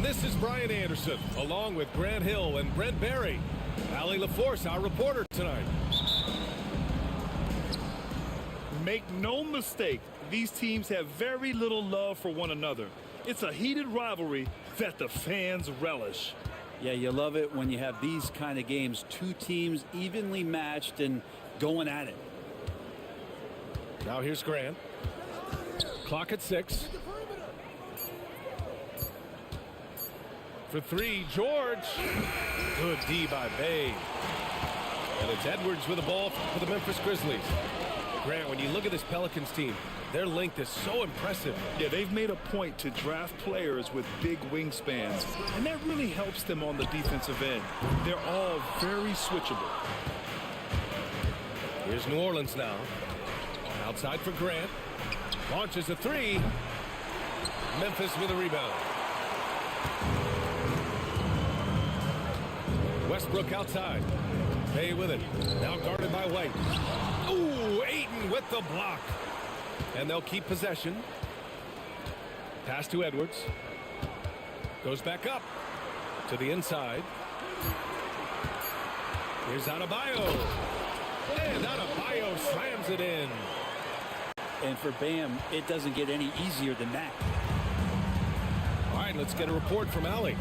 this is Brian Anderson, along with Grant Hill and Brent Berry. Allie LaForce, our reporter tonight. Make no mistake, these teams have very little love for one another. It's a heated rivalry that the fans relish. Yeah, you love it when you have these kind of games. Two teams evenly matched and going at it. Now here's Grant. Clock at 6. For 3, George. Good D by Bay. And it's Edwards with the ball for the Memphis Grizzlies. Grant, when you look at this Pelicans team, their length is so impressive. Yeah, they've made a point to draft players with big wingspans, and that really helps them on the defensive end. They're all very switchable. Here's New Orleans now. Outside for Grant. Launches a 3. Memphis with a rebound. Westbrook outside. Bay with it. Now guarded by White. Ooh, Ayton with the block. And they'll keep possession. Pass to Edwards. Goes back up to the inside. Here's Adebayo. And Adebayo slams it in. And for Bam, it doesn't get any easier than that. All right, let's get a report from Allie.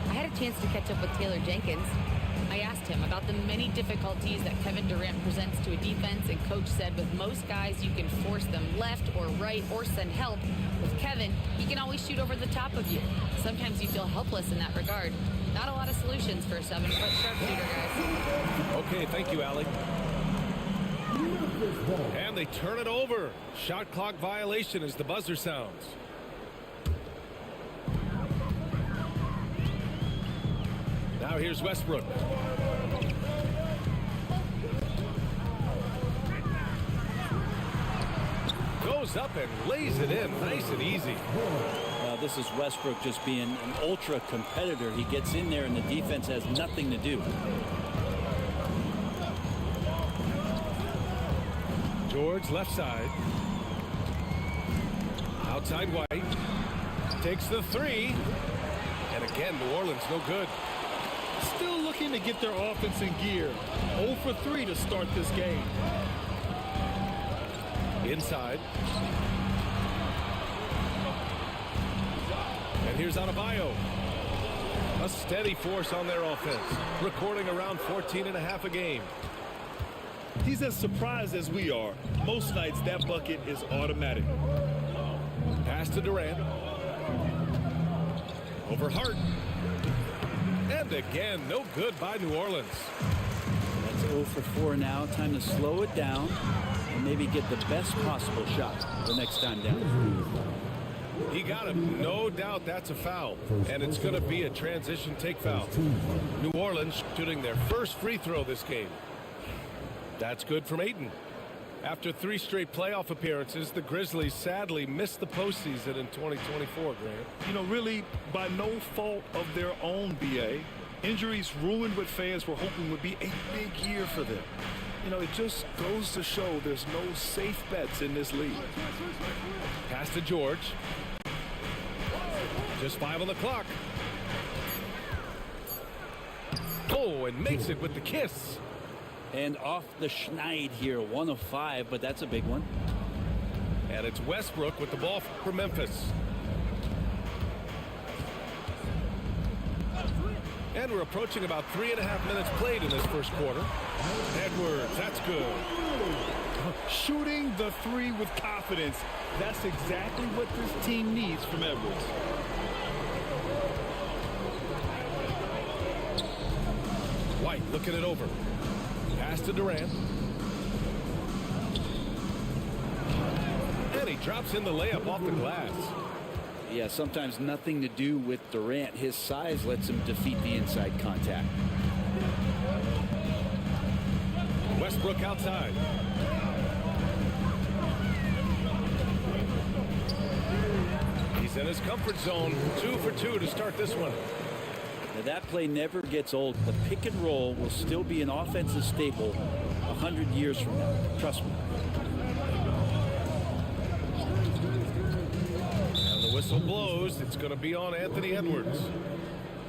I had a chance to catch up with Taylor Jenkins. I asked him about the many difficulties that Kevin Durant presents to a defense, and Coach said with most guys you can force them left or right or send help. With Kevin, he can always shoot over the top of you. Sometimes you feel helpless in that regard. Not a lot of solutions for a 7-foot sharpshooter, guys. Okay, thank you, Allie. And they turn it over. Shot clock violation as the buzzer sounds. Now here's Westbrook. Goes up and lays it in nice and easy. This is Westbrook just being an ultra competitor. He gets in there and the defense has nothing to do. George left side. Outside White. Takes the 3. And again, New Orleans no good. Still looking to get their offense in gear. 0 for 3 to start this game. Inside. And here's Adebayo. A steady force on their offense. Recording around 14.5 a game. He's as surprised as we are. Most nights that bucket is automatic. Pass to Durant. Over Hart. And again, no good by New Orleans. That's 0 for 4 now. Time to slow it down and maybe get the best possible shot the next time down. He got him. No doubt that's a foul. And it's going to be a transition take foul. New Orleans shooting their first free throw this game. That's good from Ayton. After 3 straight playoff appearances, the Grizzlies sadly missed the postseason in 2024, Grant. You know, really, by no fault of their own, B.A. Injuries ruined what fans were hoping would be a big year for them. You know, it just goes to show there's no safe bets in this league. Pass to George. Just 5 on the clock. Oh, and makes it with the kiss. And off the schneid here, 1 of 5, but that's a big one. And it's Westbrook with the ball for Memphis. And we're approaching about 3.5 minutes played in this first quarter. Edwards, that's good. Shooting the 3 with confidence. That's exactly what this team needs from Edwards. White looking it over. Pass to Durant. And he drops in the layup off the glass. Yeah, sometimes nothing to do with Durant. His size lets him defeat the inside contact. Westbrook outside. He's in his comfort zone. 2 for 2 to start this one. Now that play never gets old. The pick and roll will still be an offensive staple 100 years from now. Trust me. Whistle blows. It's going to be on Anthony Edwards.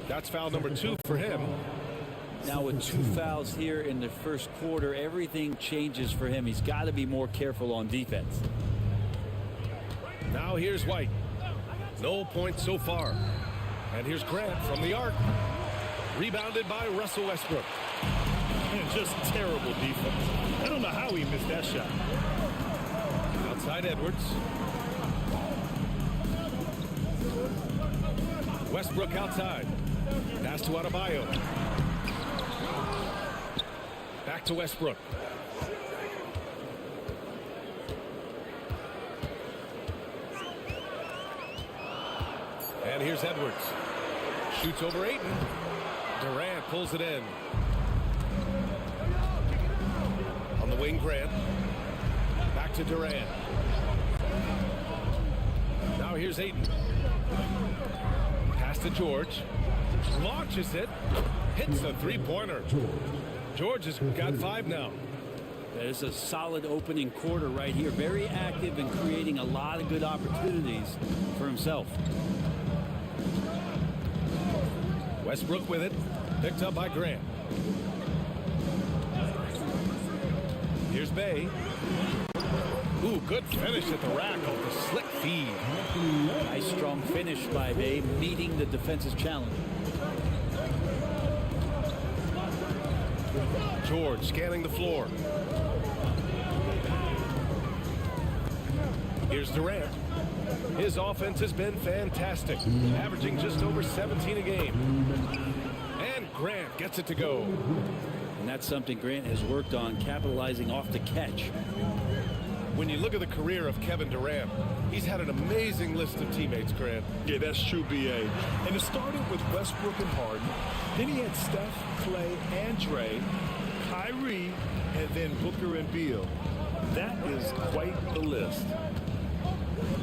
That's foul number 2 for him. Now with 2 fouls here in the first quarter, everything changes for him. He's got to be more careful on defense. Now here's White. No points so far. And here's Grant from the arc. Rebounded by Russell Westbrook. And just terrible defense. I don't know how he missed that shot. Outside Edwards. Westbrook outside. Pass to Adebayo. Back to Westbrook. And here's Edwards. Shoots over Ayton. Durant pulls it in. On the wing, Grant. Back to Durant. Now here's Ayton. Pass to George. Launches it. Hits a three-pointer. George has got 5 now. It's a solid opening quarter right here. Very active and creating a lot of good opportunities for himself. Westbrook with it. Picked up by Grant. Here's Bay. Ooh, good finish at the rack off the slick feed. Nice strong finish by Bay, meeting the defensive challenge. George scanning the floor. Here's Durant. His offense has been fantastic, averaging just over 17 a game. And Grant gets it to go. And that's something Grant has worked on, capitalizing off the catch. When you look at the career of Kevin Durant, he's had an amazing list of teammates, Grant. Yeah, that's true, B.A. And it started with Westbrook and Harden. Then he had Steph, Clay, and Dre, Kyrie, and then Booker and Beal. That is quite the list.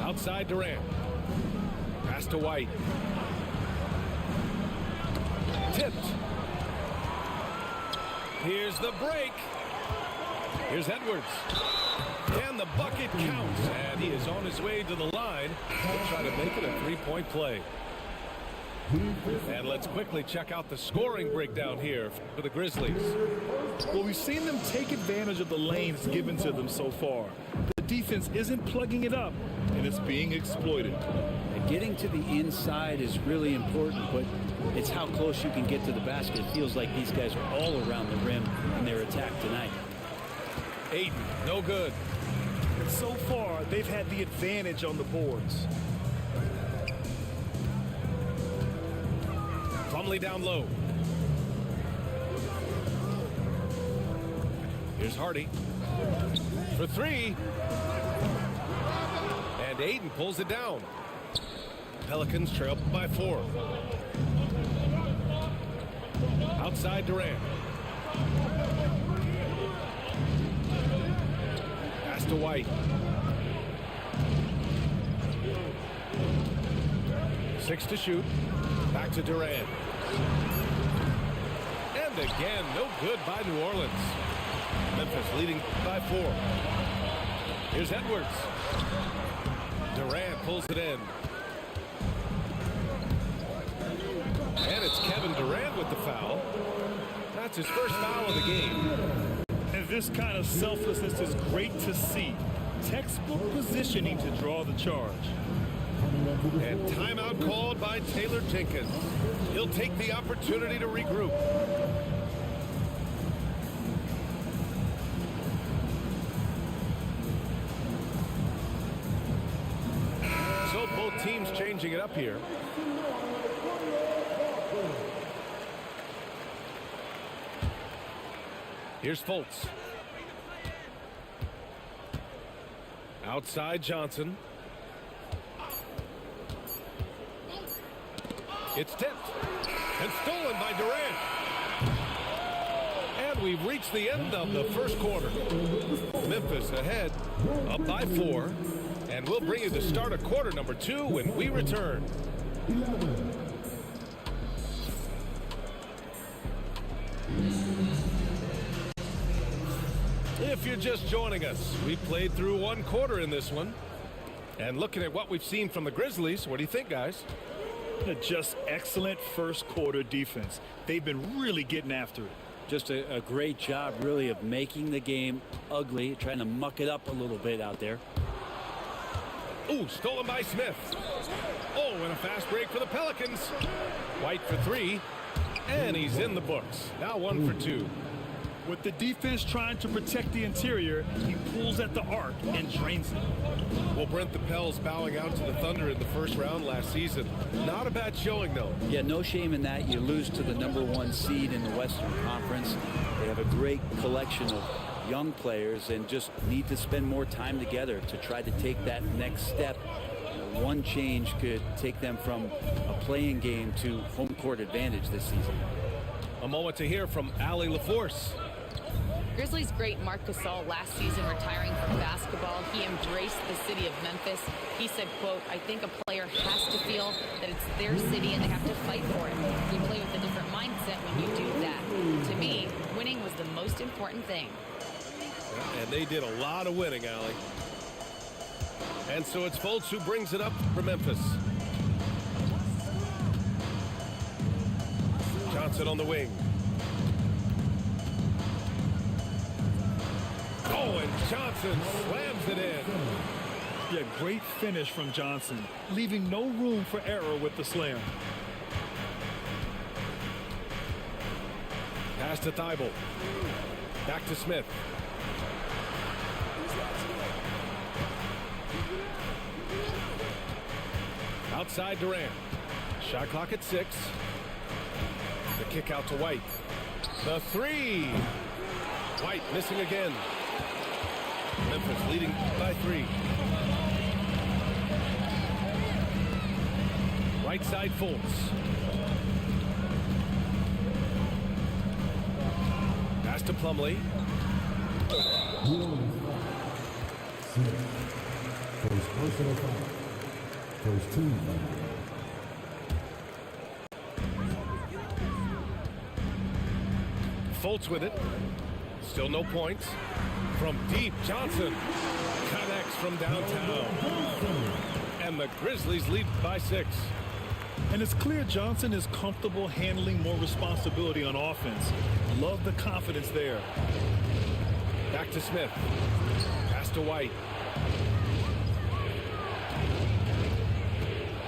Outside Durant. Pass to White. Tipped. Here's the break. Here's Edwards. And the bucket counts. And he is on his way to the line to try to make it a 3-point play. And let's quickly check out the scoring breakdown here for the Grizzlies. Well, we've seen them take advantage of the lanes given to them so far. The defense isn't plugging it up, and it's being exploited. And getting to the inside is really important, but it's how close you can get to the basket. It feels like these guys are all around the rim in their attack tonight. Ayton, no good. So far, they've had the advantage on the boards. Plumlee down low. Here's Hardy for 3. And Ayton pulls it down. Pelicans trail by 4. Outside Durant. Pass to White. 6 to shoot. Back to Durant. And again, no good by New Orleans. Memphis leading by 4. Here's Edwards. Durant pulls it in. And it's Kevin Durant with the foul. That's his first foul of the game. And this kind of selflessness is great to see. Textbook positioning to draw the charge. And timeout called by Taylor Jenkins. He'll take the opportunity to regroup. So both teams changing it up here. Here's Fultz. Outside Johnson. It's tipped and stolen by Durant. And we've reached the end of the first quarter. Memphis ahead, up by 4. And we'll bring you the start of quarter number 2 when we return. If you're just joining us, we played through 1 quarter in this one. And looking at what we've seen from the Grizzlies, what do you think, guys? Just excellent first quarter defense. They've been really getting after it. Just a great job, really, of making the game ugly, trying to muck it up a little bit out there. Ooh, stolen by Smith. Oh, and a fast break for the Pelicans. White for three, and he's in the books. Now 1 for 2. With the defense trying to protect the interior, he pulls at the arc and drains it. Well, Brent, the Pels bowing out to the Thunder in the first round last season. Not a bad showing, though. Yeah, no shame in that. You lose to the #1 seed in the Western Conference. They have a great collection of young players and just need to spend more time together to try to take that next step. One change could take them from a playing game to home court advantage this season. A moment to hear from Allie LaForce. Grizzlies great Marc Gasol last season retiring from basketball. He embraced the city of Memphis. He said, quote, "I think a player has to feel that it's their city and they have to fight for it. You play with a different mindset when you do that." To me, winning was the most important thing. And they did a lot of winning, Allie. And so it's Fultz who brings it up for Memphis. Johnson on the wing. Oh, and Johnson slams it in. Yeah, great finish from Johnson, leaving no room for error with the slam. Pass to Thibault. Back to Smith. Outside Durant. Shot clock at 6. The kick out to White. The three. White missing again. Memphis leading by 3. Right side Fultz. Pass to Plumlee. First personal foul. First team foul. Fultz with it. Still no points. From deep, Johnson connects from downtown. And the Grizzlies lead by 6. And it's clear Johnson is comfortable handling more responsibility on offense. Love the confidence there. Back to Smith. Pass to White.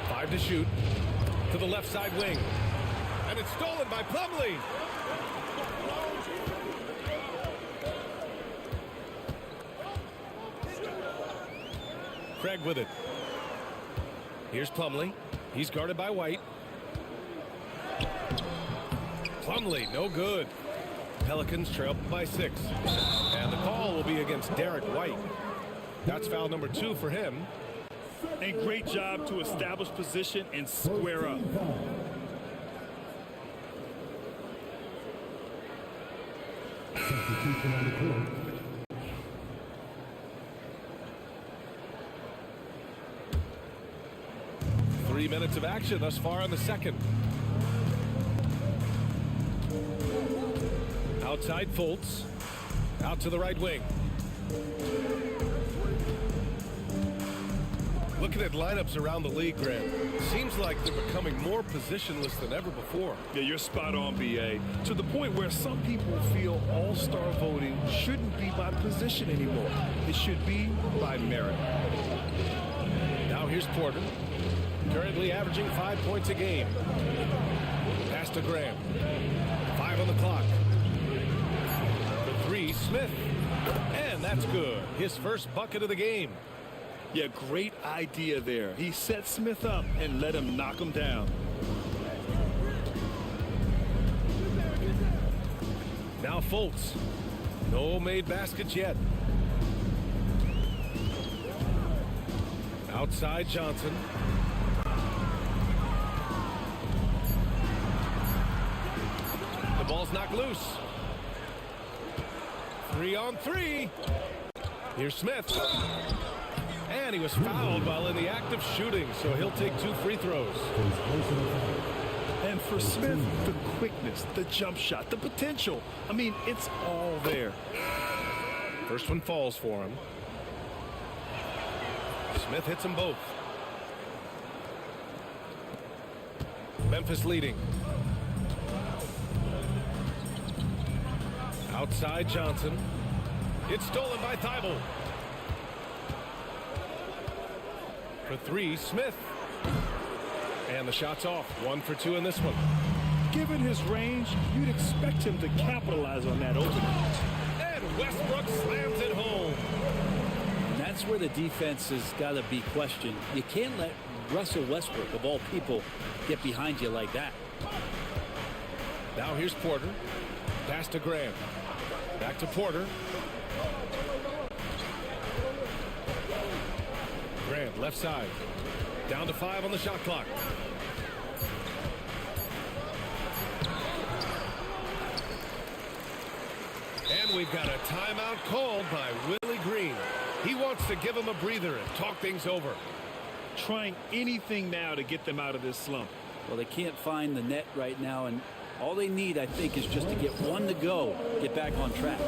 5 to shoot. To the left side wing. And it's stolen by Plumlee. Craig with it. Here's Plumlee. He's guarded by White. Plumlee, no good. Pelicans trail by 6. And the call will be against Derek White. That's foul number 2 for him. A great job to establish position and square up. Substitution on the court. 3 minutes of action thus far in the second. Outside Fultz. Out to the right wing. Looking at lineups around the league, Grant, seems like they're becoming more positionless than ever before. Yeah, you're spot on, BA. To the point where some people feel all-star voting shouldn't be by position anymore. It should be by merit. Now here's Porter. Currently averaging 5 points a game. Pass to Graham. 5 on the clock. For 3, Smith. And that's good. His first bucket of the game. Yeah, great idea there. He set Smith up and let him knock him down. Now Fultz. No made baskets yet. Outside Johnson. The ball's knocked loose. 3 on 3. Here's Smith. And he was fouled while in the act of shooting, so he'll take 2 free throws. And for Smith, the quickness, the jump shot, the potential. I mean, it's all there. First one falls for him. Smith hits them both. Memphis leading. Outside Johnson. It's stolen by Thibault. For three, Smith. And the shot's off. 1 for 2 in this one. Given his range, you'd expect him to capitalize on that opening. And Westbrook slams it home. And that's where the defense has got to be questioned. You can't let Russell Westbrook, of all people, get behind you like that. Now here's Porter. Pass to Graham. Back to Porter. Grant left side. Down to 5 on the shot clock. And we've got a timeout called by Willie Green. He wants to give him a breather and talk things over. Trying anything now to get them out of this slump. Well, they can't find the net right now, and all they need, I think, is just to get one to go, get back on track.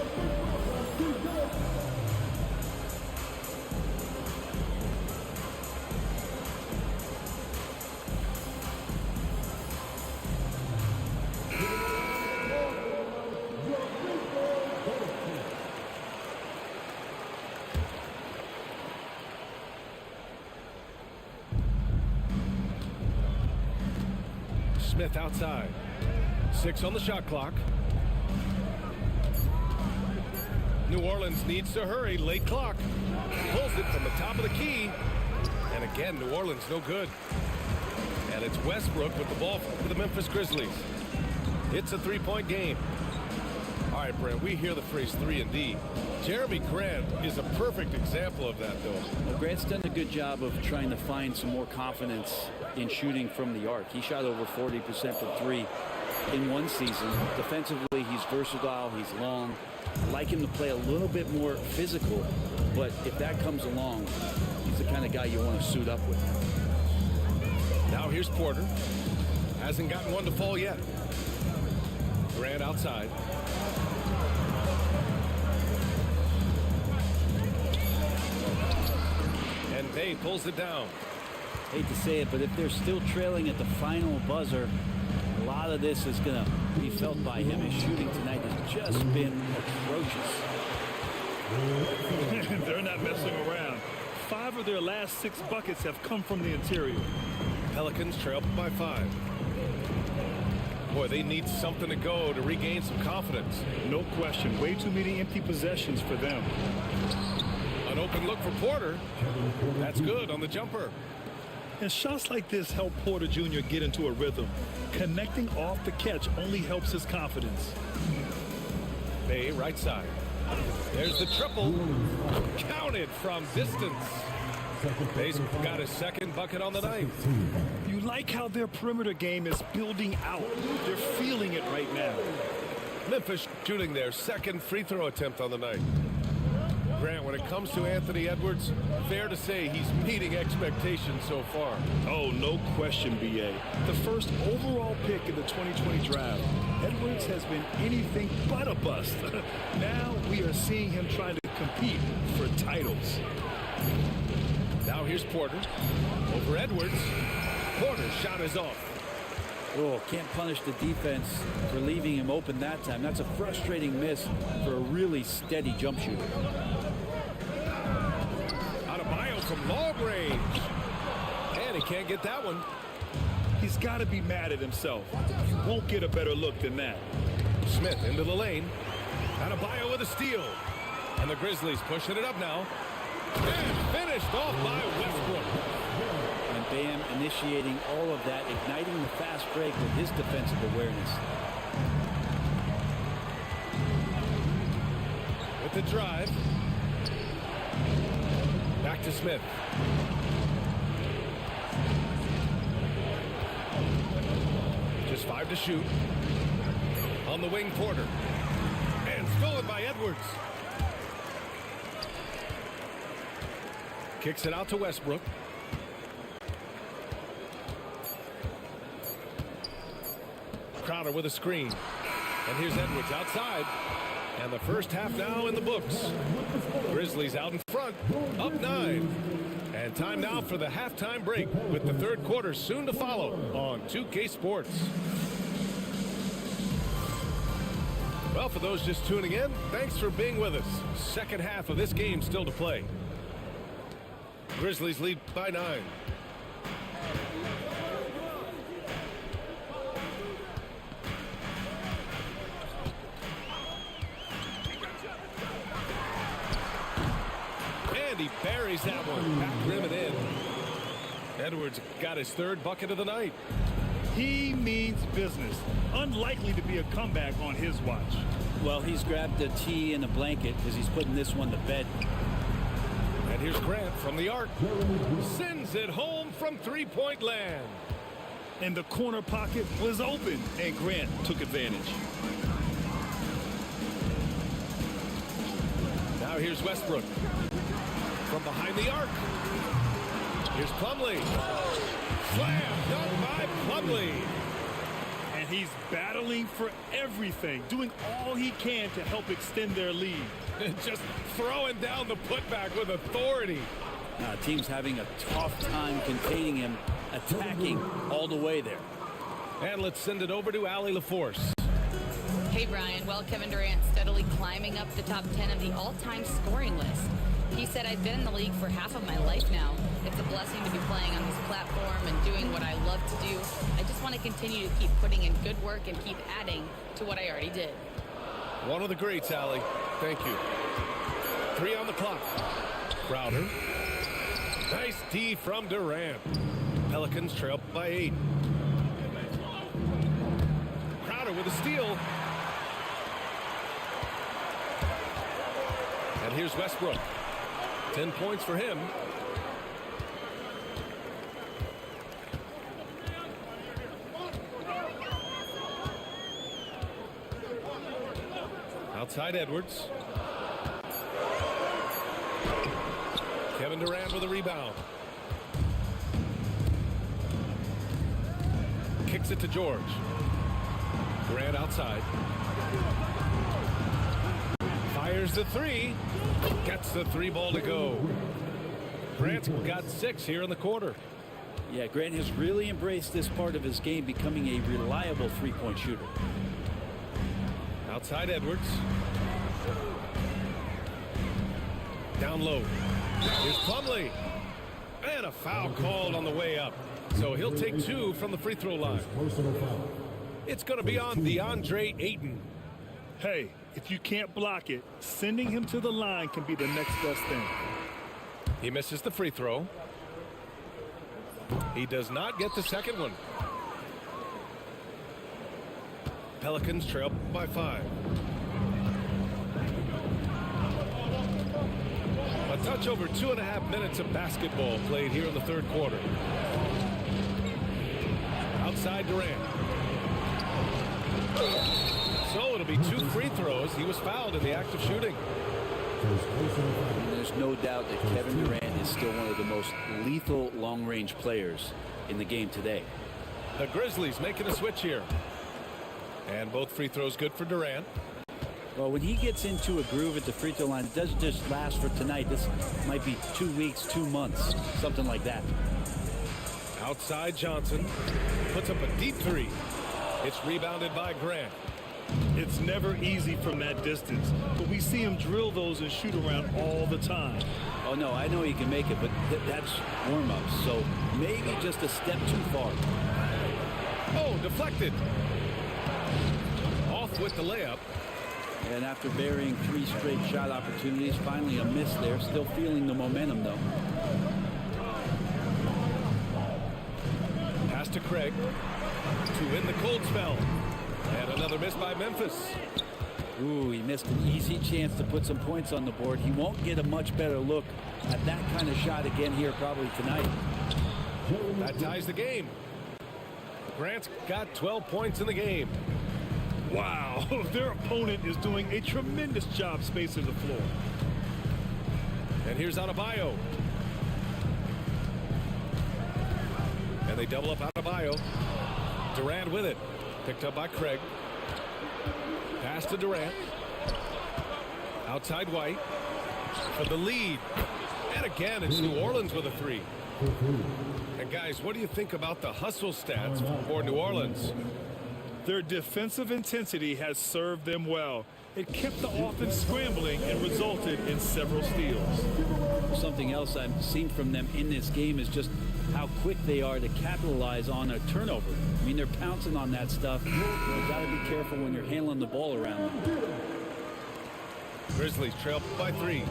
Smith outside. 6 on the shot clock. New Orleans needs to hurry. Late clock. Pulls it from the top of the key. And again, New Orleans no good. And it's Westbrook with the ball for the Memphis Grizzlies. It's a 3-point game. All right, Brent, we hear the phrase 3-and-D. Jeremy Grant is a perfect example of that, though. Well, Grant's done a good job of trying to find some more confidence in shooting from the arc. He shot over 40% from 3 in one season. Defensively, he's versatile. He's long. I like him to play a little bit more physical, but if that comes along, he's the kind of guy you want to suit up with. Now here's Porter. Hasn't gotten one to fall yet. Grant outside. And Bay pulls it down. Hate to say it, but if they're still trailing at the final buzzer, a lot of this is going to be felt by him. His shooting tonight has just been atrocious. They're not messing around. 5 of their last 6 buckets have come from the interior. Pelicans trail by 5. Boy, they need something to go to regain some confidence. No question. Way too many empty possessions for them. An open look for Porter. That's good on the jumper. And shots like this help Porter Jr. get into a rhythm. Connecting off the catch only helps his confidence. Bay right side. There's the triple. Counted from distance. Bay's got his second bucket on the night. You like how their perimeter game is building out. They're feeling it right now. Memphis shooting their second free throw attempt on the night. Grant, when it comes to Anthony Edwards, fair to say he's meeting expectations so far. Oh, no question, B.A. The first overall pick in the 2020 draft, Edwards has been anything but a bust. Now we are seeing him trying to compete for titles. Now here's Porter. Over Edwards. Porter's shot is off. Oh, can't punish the defense for leaving him open that time. That's a frustrating miss for a really steady jump shooter. Adebayo from long range. And he can't get that one. He's got to be mad at himself. Won't get a better look than that. Smith into the lane. Adebayo with a steal. And the Grizzlies pushing it up now. And finished off by Westbrook. And Bam initiating all of that, igniting the fast break with his defensive awareness. With the drive. Back to Smith. Just 5 to shoot. On the wing, Porter. And stolen by Edwards. Kicks it out to Westbrook. Crowder with a screen. And here's Edwards outside. And the first half now in the books. Grizzlies out in front. Up 9. And time now for the halftime break with the third quarter soon to follow on 2K Sports. Well, for those just tuning in, thanks for being with us. Second half of this game still to play. Grizzlies lead by 9. And he buries that one. Back rim and in. Edwards got his third bucket of the night. He means business. Unlikely to be a comeback on his watch. Well, he's grabbed a tee and a blanket because he's putting this one to bed. And here's Grant from the arc. Sends it home from three-point land. And the corner pocket was open, and Grant took advantage. Now here's Westbrook. From behind the arc. Here's Plumlee. Slam dunk by Plumlee. And he's battling for everything, doing all he can to help extend their lead. Just throwing down the putback with authority. Team's having a tough time containing him, attacking all the way there. And let's send it over to Allie LaForce. Hey, Brian. Well, Kevin Durant steadily climbing up the top 10 of the all-time scoring list. He said, I've been in the league for half of my life now. It's a blessing to be playing on this platform and doing what I love to do. I just want to continue to keep putting in good work and keep adding to what I already did. One of the greats, Allie. Thank you. 3 on the clock. Crowder. Nice D from Durant. Pelicans trail by 8. Crowder with a steal. And here's Westbrook. 10 points for him. Outside Edwards. Kevin Durant with a rebound. Kicks it to George. Durant outside. Fires the three. Gets the 3-ball to go. Grant's got 6 here in the quarter. Yeah, Grant has really embraced this part of his game, becoming a reliable three-point shooter. Outside Edwards. Down low. Here's Plumlee. And a foul called on the way up. So he'll take 2 from the free throw line. Personal foul. It's going to be on DeAndre Ayton. Hey, if you can't block it, sending him to the line can be the next best thing. He misses the free throw. He does not get the second one. Pelicans trail by 5. A touch over 2.5 minutes of basketball played here in the third quarter. Outside Durant. So it'll be 2 free throws. He was fouled in the act of shooting. And there's no doubt that Kevin Durant is still one of the most lethal long-range players in the game today. The Grizzlies making a switch here. And both free throws good for Durant. Well, when he gets into a groove at the free throw line, it doesn't just last for tonight. This might be 2 weeks, 2 months, something like that. Outside Johnson. Puts up a deep 3. It's rebounded by Grant. It's never easy from that distance, but we see him drill those and shoot around all the time. Oh, no, I know he can make it, but that's warm-up, so maybe just a step too far. Oh, deflected. Off with the layup. And after burying 3 straight shot opportunities, finally a miss there. Still feeling the momentum, though. Pass to Craig to win the cold spell. And another miss by Memphis. Ooh, he missed an easy chance to put some points on the board. He won't get a much better look at that kind of shot again here probably tonight. That ties the game. Grant's got 12 points in the game. Wow, their opponent is doing a tremendous job spacing the floor. And here's Adebayo. And they double up Adebayo. Durant with it. Picked up by Craig. Pass to Durant. Outside White. For the lead. And again, it's New Orleans with a three. And guys, what do you think about the hustle stats for New Orleans? Their defensive intensity has served them well. It kept the offense scrambling and resulted in several steals. Something else I've seen from them in this game is just how quick they are to capitalize on a turnover. I mean, they're pouncing on that stuff. You've got to be careful when you're handling the ball around them. Grizzlies trail by 3.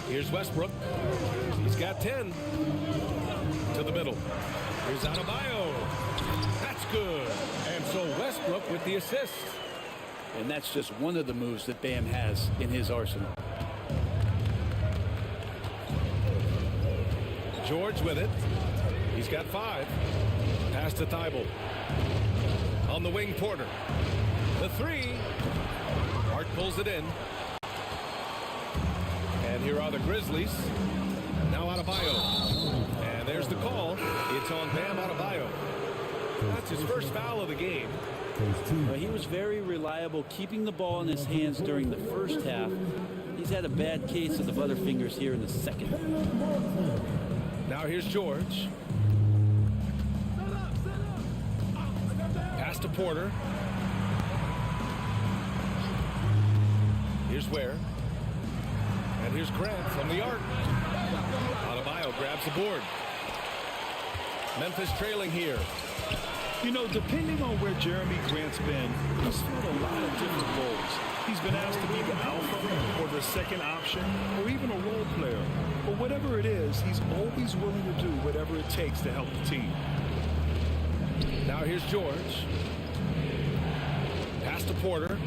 Here's Westbrook. He's got 10. To the middle. Here's Adebayo. That's good. And so Westbrook with the assist. And that's just one of the moves that Bam has in his arsenal. George with it. He's got 5. Pass to Thibault. On the wing, Porter. The 3. Hart pulls it in. And here are the Grizzlies. Now Adebayo. And there's the call. It's on Bam Adebayo. That's his first foul of the game. Well, he was very reliable, keeping the ball in his hands during the first half. He's had a bad case of the butterfingers here in the second. Now here's George. Pass to Porter. Here's Ware. And here's Grant from the arc. Adebayo grabs the board. Memphis trailing here. You know, depending on where Jeremy Grant's been, he's filled a lot of different roles. He's been asked to be the alpha or the second option or even a role player. But whatever it is, he's always willing to do whatever it takes to help the team. Now here's George. Pass to Porter.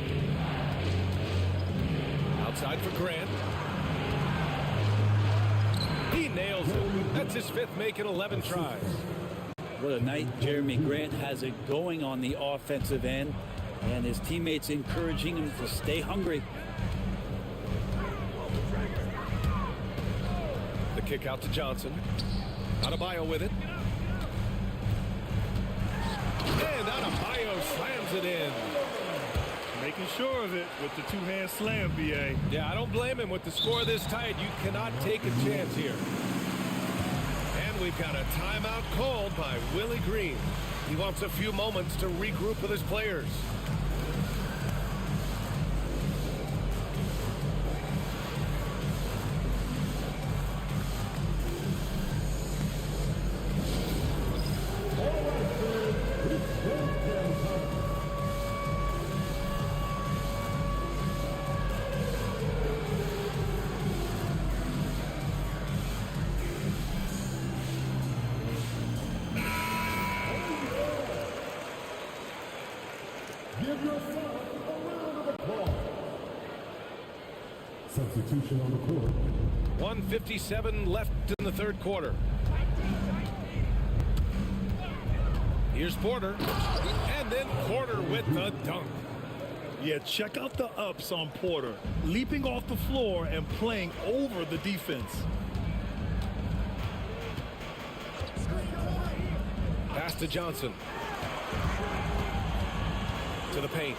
Outside for Grant. He nails it. That's his 5th make in 11 tries. What a night Jeremy Grant has it going on the offensive end, and his teammates encouraging him to stay hungry. The kick out to Johnson. Adebayo with it. And Adebayo slams it in. Making sure of it with the two-hand slam, B.A. Yeah, I don't blame him. With the score this tight, you cannot take a chance here. And we've got a timeout called by Willie Green. He wants a few moments to regroup with his players. Substitution on the court. 1:57 left in the third quarter. Here's Porter. And then Porter with the dunk. Yeah, check out the ups on Porter. Leaping off the floor and playing over the defense. Pass to Johnson. To the paint.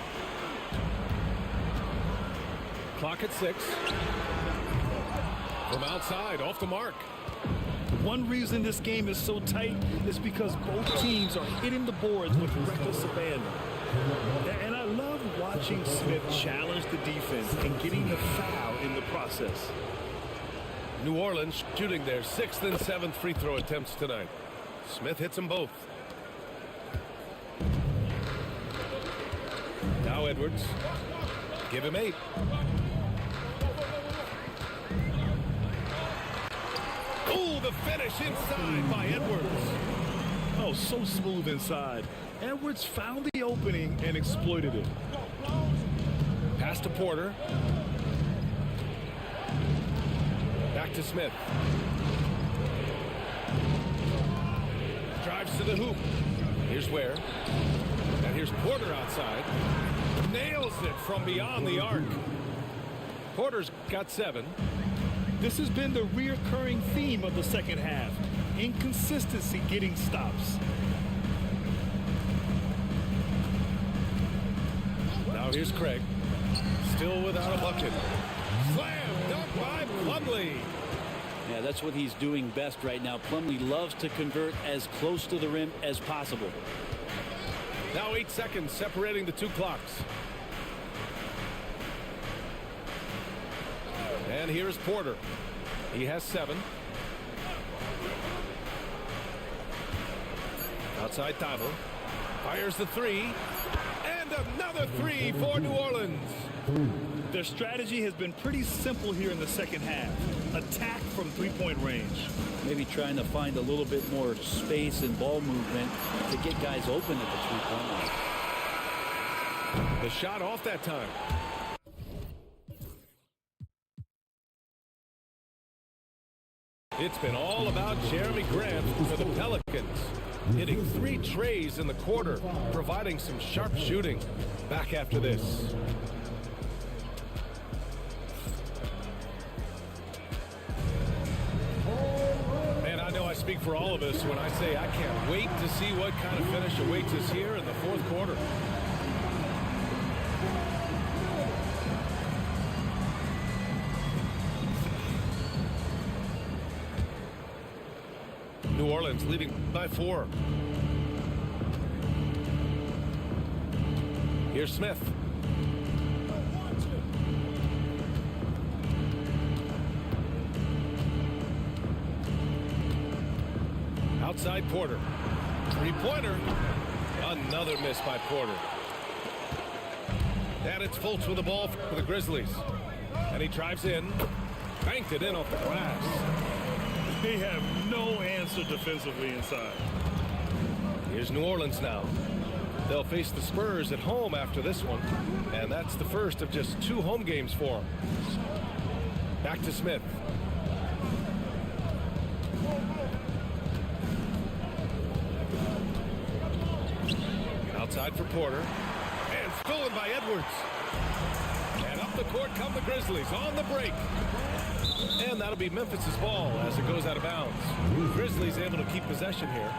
Clock at 6. From outside, off the mark. One reason this game is so tight is because both teams are hitting the boards with reckless abandon. And I love watching Smith challenge the defense and getting the foul in the process. New Orleans shooting their 6th and 7th free throw attempts tonight. Smith hits them both. Now Edwards. Give him 8. Oh, the finish inside by Edwards. Oh, so smooth inside. Edwards found the opening and exploited it. Pass to Porter. Back to Smith. Drives to the hoop. Here's Ware. And here's Porter outside. Nails it from beyond the arc. Porter's got 7. This has been the reoccurring theme of the second half. Inconsistency getting stops. Now here's Craig. Still without a bucket. Slam dunk by Plumlee. Yeah, that's what he's doing best right now. Plumlee loves to convert as close to the rim as possible. Now 8 seconds separating the two clocks. And here's Porter. He has 7. Outside Thibault. Fires the 3. And another 3 for New Orleans. Their strategy has been pretty simple here in the second half. Attack from three-point range. Maybe trying to find a little bit more space and ball movement to get guys open at the three-point line. The shot off that time. It's been all about Jeremy Grant for the Pelicans. Hitting 3 trays in the quarter, providing some sharp shooting. Back after this. Man, I know I speak for all of us when I say I can't wait to see what kind of finish awaits us here in the fourth quarter. New Orleans leading by 4. Here's Smith. Outside Porter. 3-pointer. Another miss by Porter. And it's Fultz with the ball for the Grizzlies. And he drives in. Banked it in off the glass. They have no answer defensively inside. Here's New Orleans now. They'll face the Spurs at home after this one. And that's the first of just 2 home games for them. Back to Smith. Outside for Porter. And stolen by Edwards. And up the court come the Grizzlies on the break. And that'll be Memphis's ball as it goes out of bounds. Grizzlies able to keep possession here.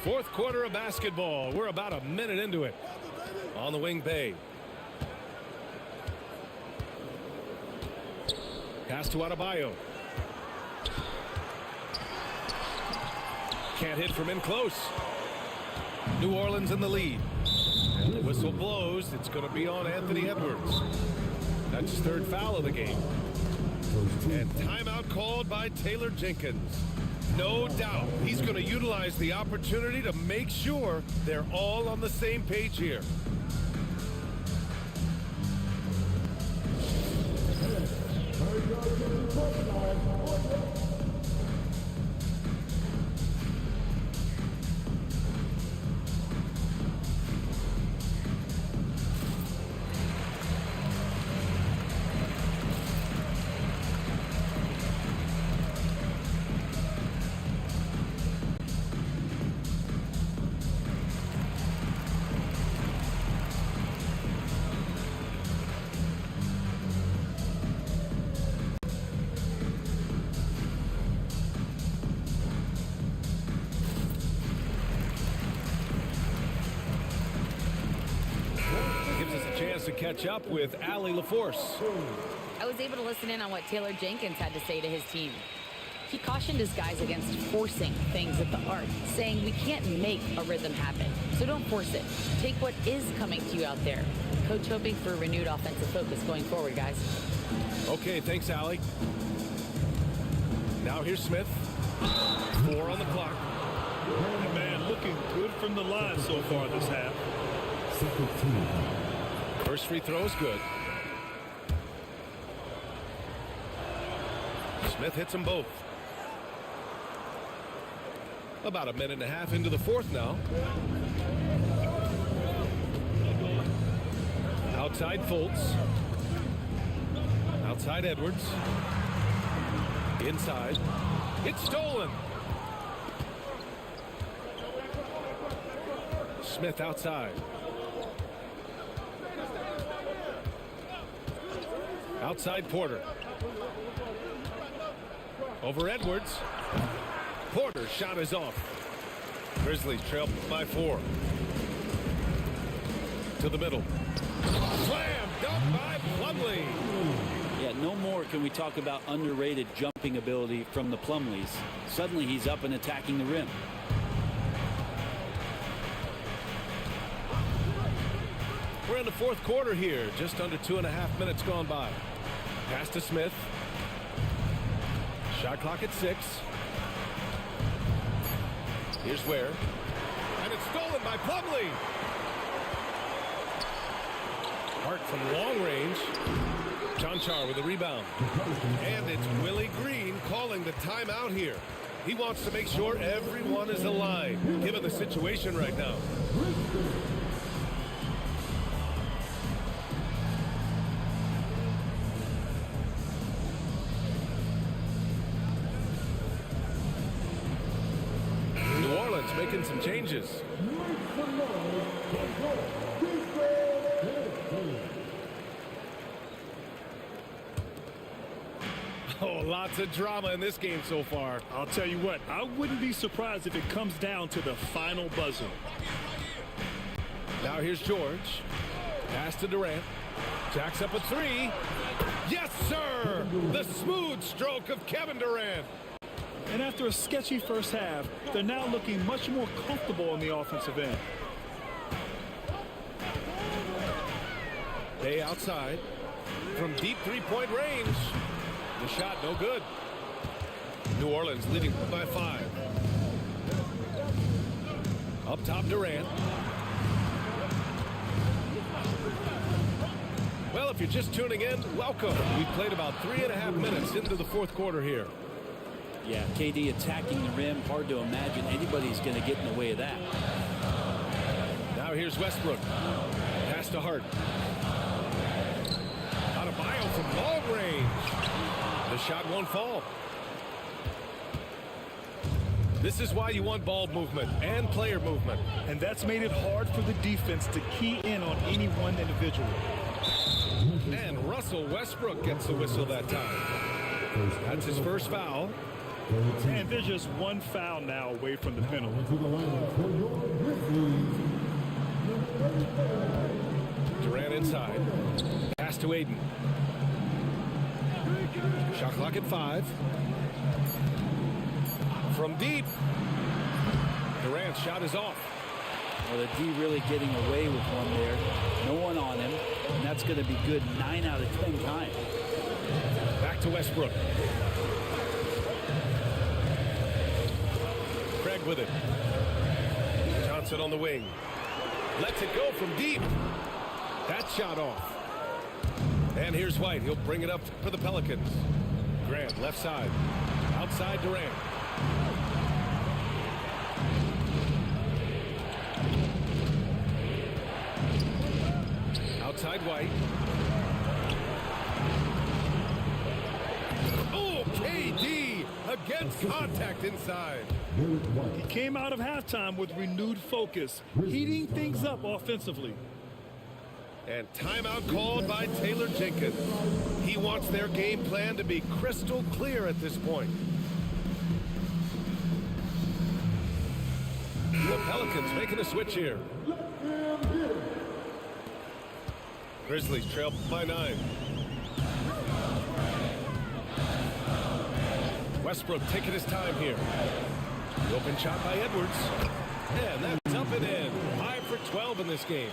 Fourth quarter of basketball. We're about a minute into it. On the wing, Bay. Pass to Adebayo. Can't hit from in close. New Orleans in the lead. And the whistle blows. It's going to be on Anthony Edwards. That's his 3rd foul of the game. And timeout called by Taylor Jenkins. No doubt he's going to utilize the opportunity to make sure they're all on the same page here. To catch up with Allie LaForce. I was able to listen in on what Taylor Jenkins had to say to his team. He cautioned his guys against forcing things at the arc, saying we can't make a rhythm happen, so don't force it. Take what is coming to you out there. Coach hoping for a renewed offensive focus going forward, guys. Okay, thanks, Allie. Now here's Smith. 4 on the clock. And man, looking good from the line so far this half. First free throw is good. Smith hits them both. About a minute and a half into the fourth now. Outside Fultz. Outside Edwards. Inside. It's stolen. Smith outside. Outside Porter. Over Edwards. Porter's shot is off. Grizzlies trail by 4. To the middle. Slam dunk by Plumlee. Yeah, no more can we talk about underrated jumping ability from the Plumlees. Suddenly he's up and attacking the rim. We're in the fourth quarter here. Just under 2.5 minutes gone by. Pass to Smith. Shot clock at 6. Here's Ware. And it's stolen by Plumlee. Hart from long range. Jonchar with a rebound. And it's Willie Green calling the timeout here. He wants to make sure everyone is aligned, given the situation right now. New Orleans making some changes. Oh, lots of drama in this game so far. I'll tell you what, I wouldn't be surprised if it comes down to the final buzzer. Now here's George. Pass to Durant. Jacks up a 3. Yes, sir! The smooth stroke of Kevin Durant. And after a sketchy first half, they're now looking much more comfortable on the offensive end. Day outside. From deep three-point range. The shot no good. New Orleans leading by 5. Up top Durant. Well, if you're just tuning in, welcome. We've played about 3.5 minutes into the fourth quarter here. Yeah, KD attacking the rim. Hard to imagine anybody's going to get in the way of that. Now here's Westbrook. Pass to Hart. Adebayo from long range. The shot won't fall. This is why you want ball movement and player movement. And that's made it hard for the defense to key in on any one individual. And Russell Westbrook gets the whistle that time. That's his first foul. And there's just one foul now away from the penalty. Durant inside. Pass to Aiden. Shot clock at 5. From deep. Durant's shot is off. Well, the D really getting away with one there. No one on him. And that's going to be good 9 out of 10 times. Back to Westbrook. Craig with it. Johnson on the wing. Lets it go from deep. That shot off. And here's White. He'll bring it up for the Pelicans. Grant left side. Outside Durant. Outside White. Oh, KD against contact inside. He came out of halftime with renewed focus, heating things up offensively. And timeout called by Taylor Jenkins. He wants their game plan to be crystal clear at this point. The Pelicans making a switch here. Grizzlies trail by 9. Westbrook taking his time here. The open shot by Edwards. And that's up and in. 5 for 12 in this game.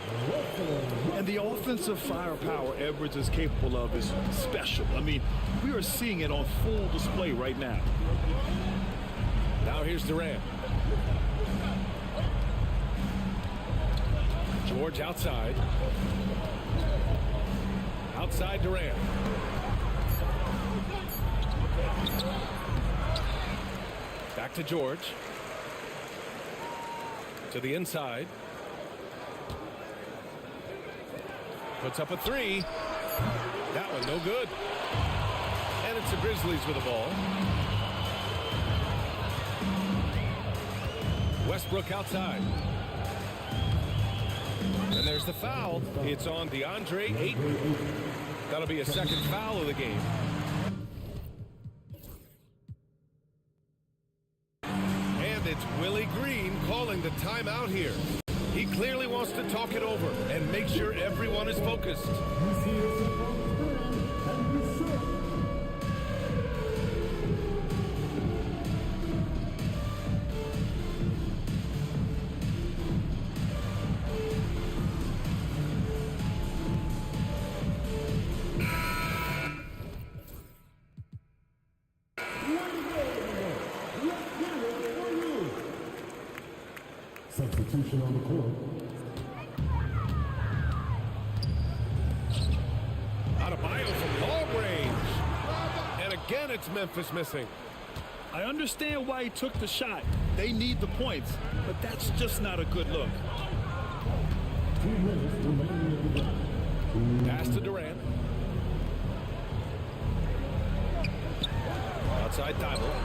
And the offensive firepower Edwards is capable of is special. I mean, we are seeing it on full display right now. Now here's Durant. George outside. Outside Durant. Back to George. To the inside. Puts up a 3. That one no good. And it's the Grizzlies with the ball. Westbrook outside. And there's the foul. It's on DeAndre Ayton. That'll be a second foul of the game. And it's Willie Green calling the timeout here. He clearly wants to talk it over and make sure everyone is focused. Substitution on the court. Adebayo from long range. And again, it's Memphis missing. I understand why he took the shot. They need the points, but that's just not a good look. 2 minutes remaining in the game. Pass to Durant. Outside Thibault.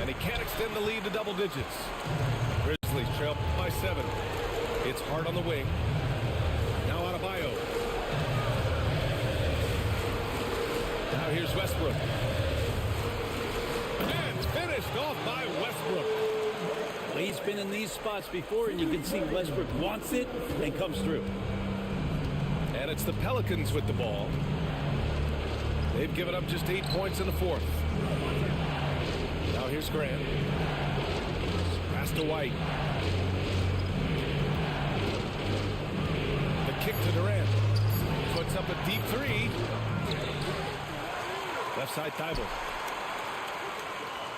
And he can't extend the lead to double digits. Grizzlies trail by 7. It's Hart on the wing. Now Adebayo. Now here's Westbrook. And finished off by Westbrook. Well, he's been in these spots before, and you can see Westbrook wants it and comes through. And it's the Pelicans with the ball. They've given up just 8 points in the fourth. Now here's Grant. Pass to White. The kick to Durant. Puts up a deep 3. Left side Thibault.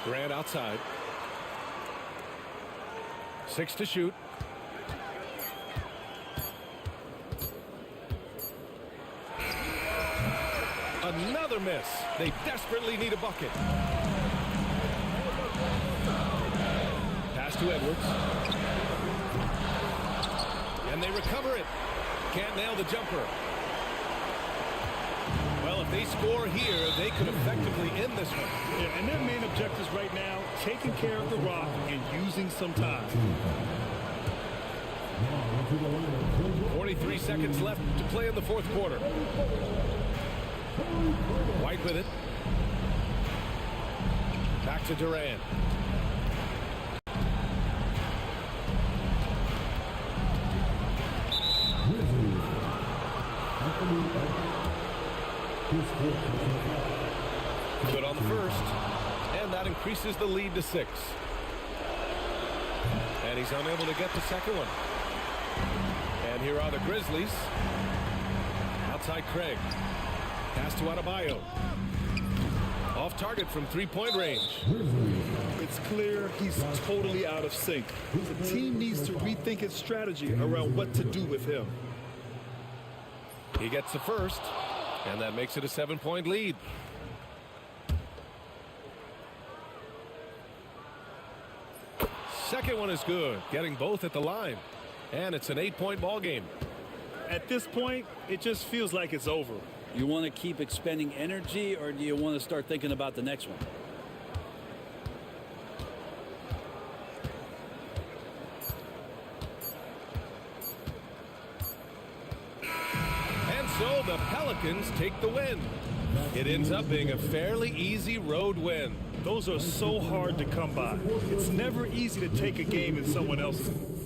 Durant outside. 6 to shoot. Another miss. They desperately need a bucket. Pass to Edwards. And they recover it. Can't nail the jumper. Well, if they score here, they could effectively end this one. Yeah, and their main objectives right now, taking care of the rock and using some time. 43 seconds left to play in the fourth quarter. White with it. Back to Durant. Good on the first. And that increases the lead to 6. And he's unable to get the second one. And here are the Grizzlies. Outside Craig. Pass to Adebayo. Off target from 3-point range. It's clear he's totally out of sync. The team needs to rethink its strategy around what to do with him. He gets the first, and that makes it a 7-point lead. Second one is good, getting both at the line. And it's an 8-point ball game. At this point, it just feels like it's over. You want to keep expending energy, or do you want to start thinking about the next one? And so the Pelicans take the win. It ends up being a fairly easy road win. Those are so hard to come by. It's never easy to take a game in someone else's.